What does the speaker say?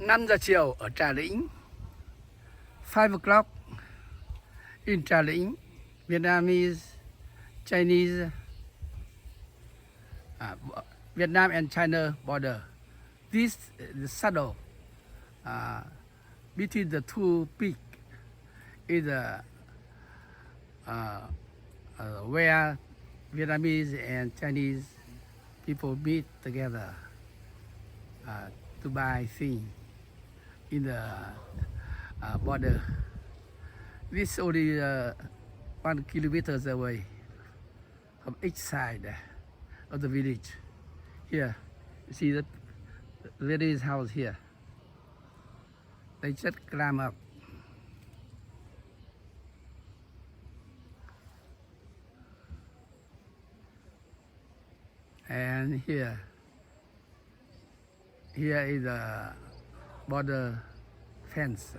5 giờ chiều ở Trà Lĩnh. 5 o'clock in Trà Lĩnh, Vietnamese, Chinese, Vietnam and China border. This the saddle between the two peak is where Vietnamese and Chinese people meet together to buy things in the border. This only 1 kilometers away from each side of the village. Here, you see the lady's house here. They just climb up. And here is the border fence.